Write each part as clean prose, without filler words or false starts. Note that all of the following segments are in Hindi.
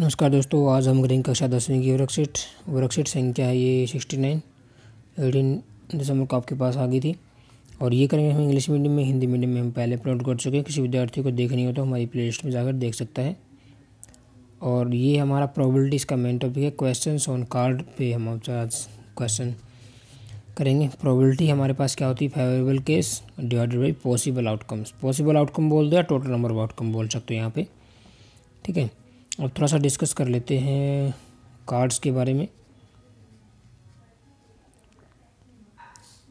नमस्कार दोस्तों, आज हम करेंगे कक्षा 10वीं की वर्कशीट संख्या है ये 69। 18 दिसंबर को आपके पास आ गई थी और ये करेंगे हम इंग्लिश मीडियम में। हिंदी मीडियम में हम पहले अपलोड कर चुके हैं। किसी विद्यार्थी को देखनी हो तो हमारी प्लेलिस्ट में जाकर देख सकता है। और ये हमारा प्रोबेबिलिटीज़ का मेन टॉपिक है। क्वेश्चंस ऑन कार्ड पे हम आज क्वेश्चन करेंगे। प्रोबेबिलिटी हमारे पास क्या होती है? Favourable case divided by possible outcomes. Possible outcome बोल दो या टोटल नंबर ऑफ आउटकम बोल सकते हो यहाँ पे, ठीक है। और थोड़ा सा डिस्कस कर लेते हैं कार्ड्स के बारे में।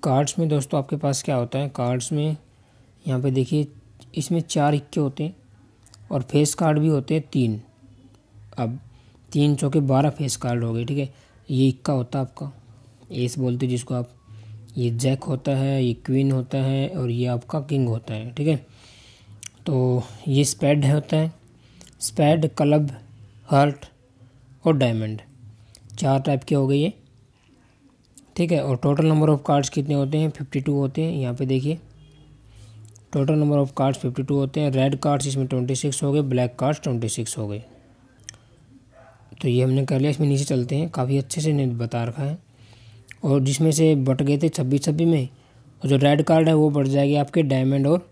कार्ड्स में दोस्तों आपके पास क्या होता है? कार्ड्स में यहाँ पे देखिए, इसमें 4 इक्के होते हैं और फेस कार्ड भी होते हैं 3। अब 3 चौके 12 फेस कार्ड हो गए, ठीक है। ये इक्का होता है आपका, एस बोलते हैं जिसको आप। ये जैक होता है, ये क्वीन होता है और ये आपका किंग होता है, ठीक है। तो ये स्पेड होता है। स्पेड, क्लब, हार्ट और डायमंड, 4 टाइप के हो गए ये, ठीक है। और टोटल नंबर ऑफ कार्ड्स कितने होते हैं? 52 होते हैं। यहाँ पे देखिए, टोटल नंबर ऑफ कार्ड्स 52 होते हैं। रेड कार्ड्स इसमें 26 हो गए, ब्लैक कार्ड्स 26 हो गए। तो ये हमने कर लिया। इसमें नीचे चलते हैं, काफ़ी अच्छे से इन्हें बता रखा है। और जिसमें से बट गए थे 26 में, और जो रेड कार्ड है वो बढ़ जाएगी आपके डायमंड और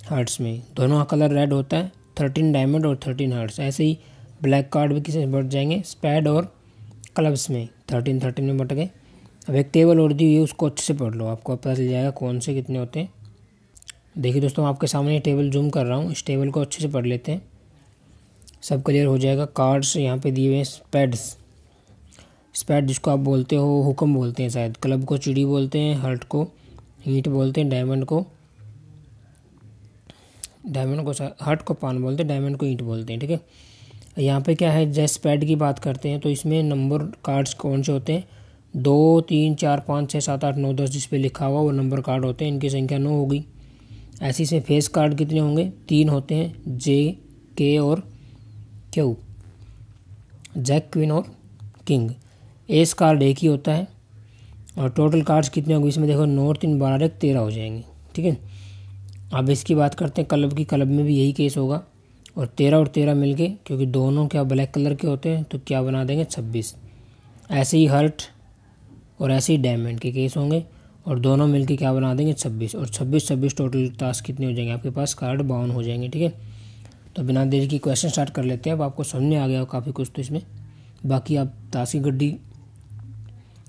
हार्ट्स में। दोनों का कलर रेड होता है, 13 डायमंड और 13 हार्ट्स। ऐसे ही ब्लैक कार्ड भी किसी बढ़ जाएंगे, स्पैड और क्लब्स में 13 में बट गए। अब एक टेबल और दी हुई है, उसको अच्छे से पढ़ लो, आपको पता चल जाएगा कौन से कितने होते हैं। देखिए दोस्तों, मैं आपके सामने टेबल जूम कर रहा हूँ, इस टेबल को अच्छे से पढ़ लेते हैं, सब क्लियर हो जाएगा। कार्ड्स यहाँ पे दिए हुए हैं। स्पैड्स, स्पैड जिसको आप बोलते हो हुक्म बोलते हैं शायद। क्लब को चिड़ी बोलते हैं, हार्ट को ईंट बोलते हैं, डायमंड को हार्ट को पान बोलते हैं, डायमंड को ईंट बोलते हैं, ठीक है। यहाँ पे क्या है, जैसे स्पैड की बात करते हैं तो इसमें नंबर कार्ड्स कौन से होते हैं? 2, 3, 4, 5, 6, 7, 8, 9, 10 जिस पे लिखा हुआ वो नंबर कार्ड होते हैं। इनकी संख्या 9 होगी। ऐसे इसमें फेस कार्ड कितने होंगे? 3 होते हैं, जे, के और क्यू, जैक, क्वीन और किंग। एस कार्ड एक ही होता है। और टोटल कार्ड्स कितने होंगे इसमें? देखो, 9 और 3 12 13 हो जाएंगे, ठीक है। अब इसकी बात करते हैं क्लब की। क्लब में भी यही केस होगा। और 13 और 13 मिलके, क्योंकि दोनों क्या ब्लैक कलर के होते हैं, तो क्या बना देंगे? 26। ऐसे ही हर्ट और ऐसे ही डायमंड के केस होंगे और दोनों मिलके क्या बना देंगे? 26। और 26 टोटल टास्क कितने हो जाएंगे आपके पास? कार्ड 52 हो जाएंगे, ठीक है। तो बिना देरी की क्वेश्चन स्टार्ट कर लेते हैं। अब आपको समझ में आ गया काफ़ी कुछ तो इसमें, बाकी आप ताश की गड्डी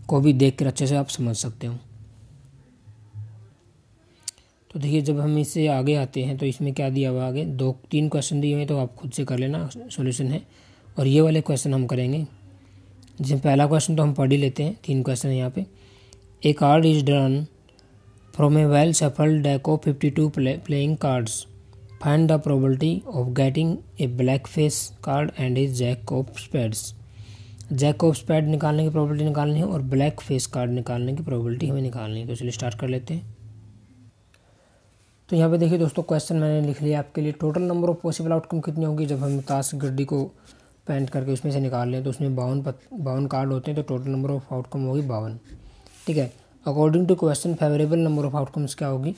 को भी देख कर अच्छे से आप समझ सकते हो। तो देखिए, जब हम इससे आगे आते हैं तो इसमें क्या दिया हुआ आगे? 2-3 क्वेश्चन दिए हुए हैं, तो आप खुद से कर लेना, सॉल्यूशन है। और ये वाले क्वेश्चन हम करेंगे। जिसमें पहला क्वेश्चन तो हम पढ़ ही लेते हैं, 3 क्वेश्चन है यहाँ पे। A card is drawn from a well shuffled deck of 52 playing cards. Find the probability of getting a black face card and is jack of spades. Jack of spade निकालने की प्रोबेबिलिटी निकालनी है और ब्लैक फेस कार्ड निकालने की प्रोबेबिलिटी हमें निकालनी है। तो चलिए स्टार्ट कर लेते हैं। तो यहाँ पे देखिए दोस्तों, क्वेश्चन मैंने लिख लिया आपके लिए। Total number of possible outcome कितनी होंगी जब हम ताश गड्डी को पेंट करके उसमें से निकाल लें? तो उसमें 52 कार्ड होते हैं, तो टोटल नंबर ऑफ आउटकम होगी 52, ठीक है। According to question favourable number of outcomes क्या होगी?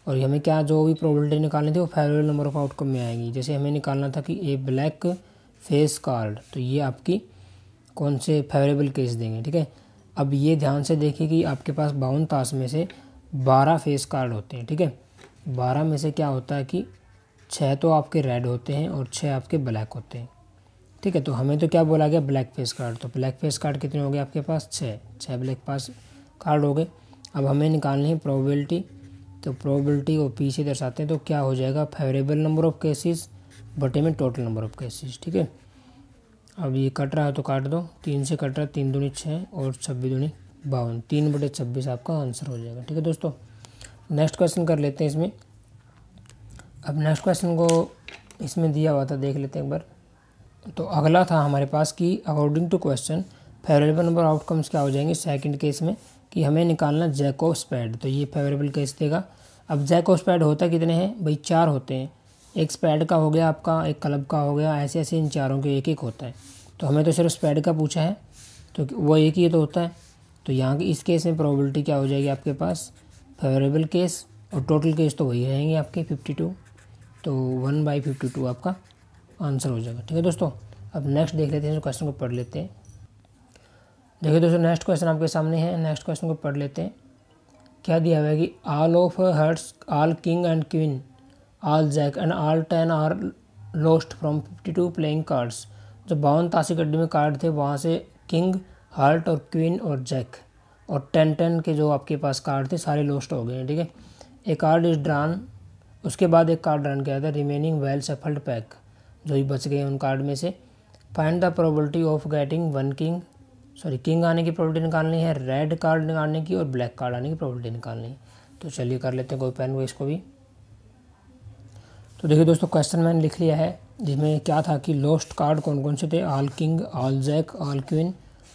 और हमें क्या जो भी प्रोबेबिलिटी निकालनी थी वो फेवरेबल नंबर ऑफ आउटकम में आएंगी। जैसे हमें निकालना था कि ए ब्लैक फेस कार्ड, तो ये आपकी कौन से फेवरेबल केस देंगे, ठीक है। अब ये ध्यान से देखिए कि आपके पास 52 ताश में से 12 फेस कार्ड होते हैं, ठीक है। 12 में से क्या होता है कि 6 तो आपके रेड होते हैं और 6 आपके ब्लैक होते हैं, ठीक है। तो हमें तो क्या बोला गया? Black face card. तो ब्लैक फेस कार्ड कितने हो गए आपके पास? 6 ब्लैक पास कार्ड हो गए। अब हमें निकालनी है प्रोबेबिलिटी। तो प्रोबेबिलिटी को पी से दर्शाते हैं, तो क्या हो जाएगा? फेवरेबल नंबर ऑफ केसेस बटे में टोटल नंबर ऑफ केसेस, ठीक है। अब ये कट रहा है तो काट दो, 3 से कट रहा है, 3 दूनी 6 और 26 दूनी 52, 3/26 आपका आंसर हो जाएगा, ठीक है दोस्तों। नेक्स्ट क्वेश्चन कर लेते हैं इसमें। अब नेक्स्ट क्वेश्चन को इसमें दिया हुआ था, देख लेते हैं एक बार। तो अगला था हमारे पास कि according to question favourable number outcomes क्या हो जाएंगे सेकंड केस में, कि हमें निकालना जैक ऑफ स्पेड। तो ये फेवरेबल केस देगा। अब जैक ऑफ स्पेड होता कितने हैं भाई? 4 होते हैं। एक स्पेड का हो गया आपका, एक क्लब का हो गया, ऐसे ऐसे इन चारों के एक एक होता है। तो हमें तो सिर्फ स्पेड का पूछा है, तो वो एक ही तो होता है। तो यहाँ की इस केस में प्रोबेबिलिटी क्या हो जाएगी आपके पास? फेवरेबल केस, और टोटल केस तो वही रहेंगे आपके 52, तो 1/52 आपका आंसर हो जाएगा, ठीक है दोस्तों। अब नेक्स्ट देख लेते हैं, इस क्वेश्चन को पढ़ लेते हैं। देखिए दोस्तों, नेक्स्ट क्वेश्चन आपके सामने है। नेक्स्ट क्वेश्चन को पढ़ लेते हैं। क्या दिया हुआ है कि all of hearts, all king and queen, all jack and all 10 are lost from 52 playing cards. जो 52 ताशी गड्ढे में कार्ड थे वहाँ से किंग, हार्ट और क्वीन और जैक और 10 के जो आपके पास कार्ड थे सारे लॉस्ट हो गए हैं। ठीक है, ए कार्ड इज ड्रॉन, उसके बाद एक कार्ड ड्रॉन किया था, रिमेनिंग वेल सफल्ड पैक, जो ही बच गए उन कार्ड में से। Find the probability of getting one king, king आने की प्रोबेबिलिटी निकालनी है, रेड कार्ड निकालने की और ब्लैक कार्ड आने की प्रोबेबिलिटी निकालनी है। तो चलिए कर लेते हैं कोई पेन को इसको भी। तो देखिए दोस्तों, क्वेश्चन मैंने लिख लिया है, जिसमें क्या था कि लॉस्ट कार्ड कौन कौन से थे, all king, all jack, all queen,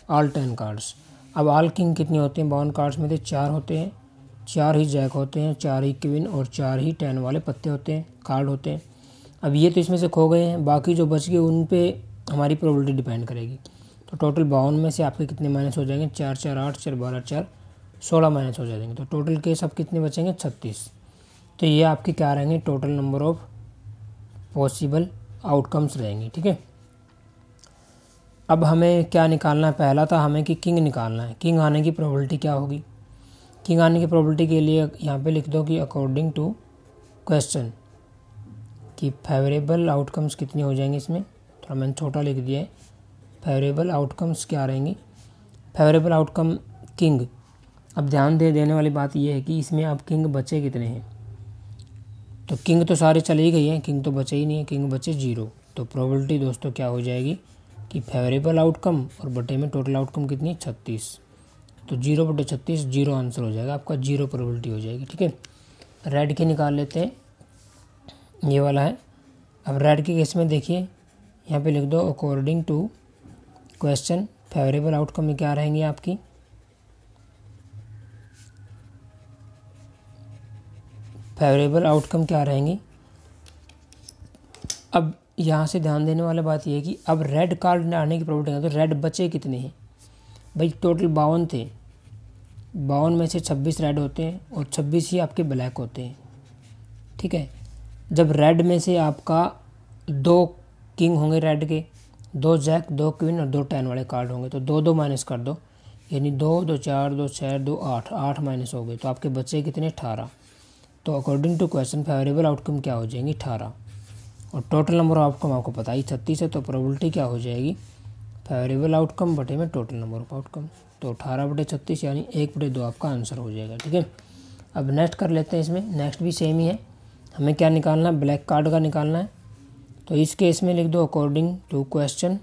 all 10 cards. अब ऑल किंग कितने होते हैं, 52 कार्ड्स में थे 4 होते हैं, 4 ही जैक होते हैं, 4 ही क्वीन और 4 ही 10 वाले पत्ते होते हैं, कार्ड होते हैं। अब ये तो इसमें से खो गए हैं, बाकी जो बच गए उन पे हमारी प्रोबेबिलिटी डिपेंड करेगी। तो टोटल 52 में से आपके कितने माइनस हो जाएंगे, 4 4 8 4 12 4 16 माइनस हो जाएंगे। तो टोटल केस अब कितने बचेंगे, 36। तो ये आपके क्या रहेंगे, total number of possible outcomes रहेंगे। ठीक है, अब हमें क्या निकालना है, पहला था हमें कि किंग निकालना है। किंग आने की प्रोबेबिलिटी क्या होगी, किंग आने की प्रोबेबिलिटी के लिए यहाँ पे लिख दो कि अकॉर्डिंग टू क्वेश्चन कि फेवरेबल आउटकम्स कितनी हो जाएंगे। इसमें थोड़ा मैंने छोटा लिख दिया है। फेवरेबल आउटकम्स क्या रहेंगी, फेवरेबल आउटकम किंग। अब ध्यान देने वाली बात यह है कि इसमें अब किंग बचे कितने हैं। तो किंग तो सारे चले ही गए हैं, किंग तो बचे ही नहीं है, किंग बचे 0। तो प्रोबेबिलिटी दोस्तों क्या हो जाएगी कि फेवरेबल आउटकम और बटे में टोटल आउटकम कितनी, 36। तो 0/36 0 आंसर हो जाएगा आपका, 0 प्रोबेबिलिटी हो जाएगी। ठीक है, रेड के निकाल लेते हैं, ये वाला है। अब रेड के केस में देखिए, यहाँ पे लिख दो according to question favourable outcome में क्या रहेंगी आपकी, फेवरेबल आउटकम क्या रहेंगी। अब यहाँ से ध्यान देने वाली बात यह है कि अब रेड कार्ड आने की प्रोबेबिलिटी है, तो रेड बचे कितने हैं भाई, टोटल 52 थे, 52 में से 26 रेड होते हैं और 26 ही आपके ब्लैक होते हैं। ठीक है, जब रेड में से आपका 2 किंग होंगे रेड के, 2 जैक, 2 क्वीन और 2 10 वाले कार्ड होंगे, तो 2 2 माइनस कर दो, यानी 2 2 4 2 6 2 8 8 माइनस हो गए, तो आपके बचे कितने, 18। तो according to question favourable outcome क्या हो जाएंगी, 18। और टोटल नंबर ऑफ आउटकम आपको पता ही 36 है, तो प्रोबेबिलिटी क्या हो जाएगी, फेवरेबल आउटकम बटे में टोटल नंबर ऑफ आउटकम। तो 18/36 यानी 1/2 आपका आंसर हो जाएगा। ठीक है, अब नेक्स्ट कर लेते हैं। इसमें नेक्स्ट भी सेम ही है, हमें क्या निकालना है, ब्लैक कार्ड का निकालना है। तो इस केस में लिख दो according to question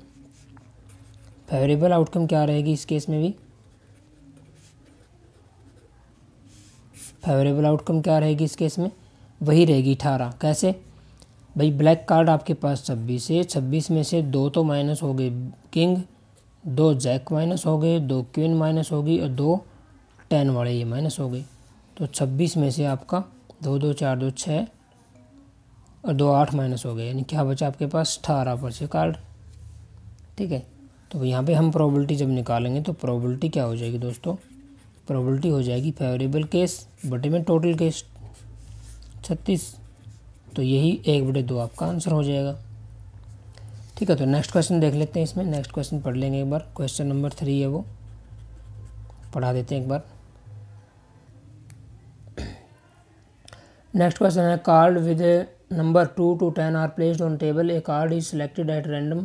favourable outcome क्या रहेगी, इस केस में भी फेवरेबल आउटकम क्या रहेगी, इस केस में वही रहेगी 18। कैसे भाई, ब्लैक कार्ड आपके पास 26 है, 26 में से 2 तो माइनस हो गए किंग, 2 जैक माइनस हो गए, 2 क्वीन माइनस हो गई और 2 10 वाले ये माइनस हो गए। तो 26 में से आपका 2 2 4 2 6 और 2 8 माइनस हो गए, यानी क्या बचा आपके पास, 18 बचे कार्ड। ठीक है, तो यहाँ पे हम प्रोबेबिलिटी जब निकालेंगे तो प्रोबेबिलिटी क्या हो जाएगी दोस्तों, प्रोबेबिलिटी हो जाएगी फेवरेबल केस बटे में टोटल केस 36। तो यही 1/2 आपका आंसर हो जाएगा। ठीक है, तो नेक्स्ट क्वेश्चन देख लेते हैं। इसमें नेक्स्ट क्वेश्चन पढ़ लेंगे एक बार, क्वेश्चन नंबर 3 है, वो पढ़ा देते हैं एक बार। नेक्स्ट क्वेश्चन है, card with number 2 to 10 are placed on table, a card is selected at random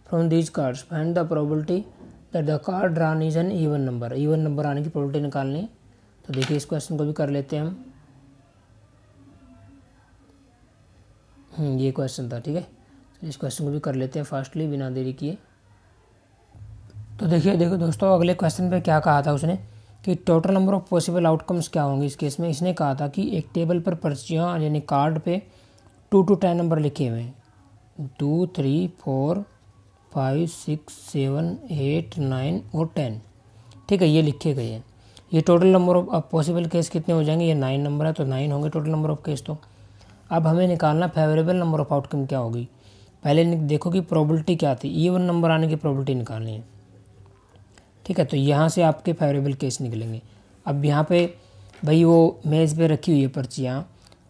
from these cards, find the probability that the card drawn is an even number. Even number आने की प्रोबेबिलिटी निकालनी है। तो देखिए इस क्वेश्चन को भी कर लेते हैं हम। ये क्वेश्चन था। ठीक है, इस क्वेश्चन को भी कर लेते हैं फास्टली, बिना देरी किए। तो देखो दोस्तों, अगले क्वेश्चन पे क्या कहा था उसने कि total number of possible outcomes क्या होंगे इस केस में। इसने कहा था कि एक टेबल पर पर्चियाँ यानी कार्ड पे 2 to 10 नंबर लिखे हुए हैं, 2 3 4 5 6 7 8 9 और 10। ठीक है, ये लिखे गए हैं। ये total number of possible case कितने हो जाएंगे, ये 9 नंबर है, तो 9 होंगे टोटल नंबर ऑफ केस। तो अब हमें निकालना फेवरेबल नंबर ऑफ आउटकम क्या होगी। पहले देखो कि प्रोबेबिलिटी क्या थी, इवन नंबर आने की प्रोबेबिलिटी निकालनी है। ठीक है, तो यहाँ से आपके फेवरेबल केस निकलेंगे। अब यहाँ पे भाई वो मेज़ पे रखी हुई है पर्चियाँ,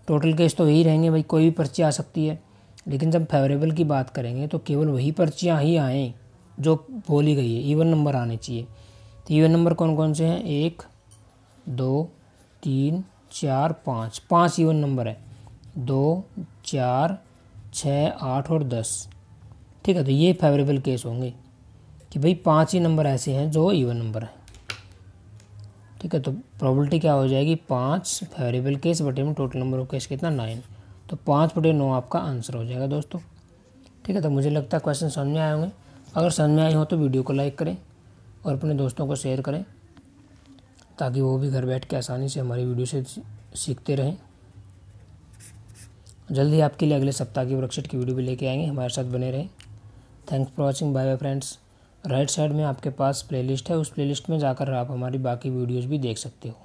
टोटल केस तो यही रहेंगे भाई, कोई भी पर्ची आ सकती है। लेकिन जब फेवरेबल की बात करेंगे तो केवल वही पर्चियाँ ही आएँ जो बोली गई है, इवन नंबर आने चाहिए। तो इवन नंबर कौन कौन से हैं? 1 2 3 4 5, 5 इवन नंबर है, 2 4 6 8 और 10। ठीक है, तो ये फेवरेबल केस होंगे कि भाई 5 ही नंबर ऐसे हैं जो इवन नंबर है। ठीक है, तो प्रोबेबिलिटी क्या हो जाएगी? 5 फेवरेबल केस बटे में टोटल नंबर ऑफ केस कितना? 9। तो 5/9 आपका आंसर हो जाएगा दोस्तों। ठीक है, तो मुझे लगता है क्वेश्चन समझ में आए होंगे। अगर समझ में आए हो तो वीडियो को लाइक करें और अपने दोस्तों को शेयर करें ताकि वो भी घर बैठ के आसानी से हमारी वीडियो से सीखते रहें। जल्दी आपके लिए अगले सप्ताह की वर्कशीट की वीडियो भी लेके आएंगे, हमारे साथ बने रहें। Thanks for watching, bye bye friends. Right side में आपके पास प्लेलिस्ट है, उस प्लेलिस्ट में जाकर आप हमारी बाकी वीडियोज़ भी देख सकते हो।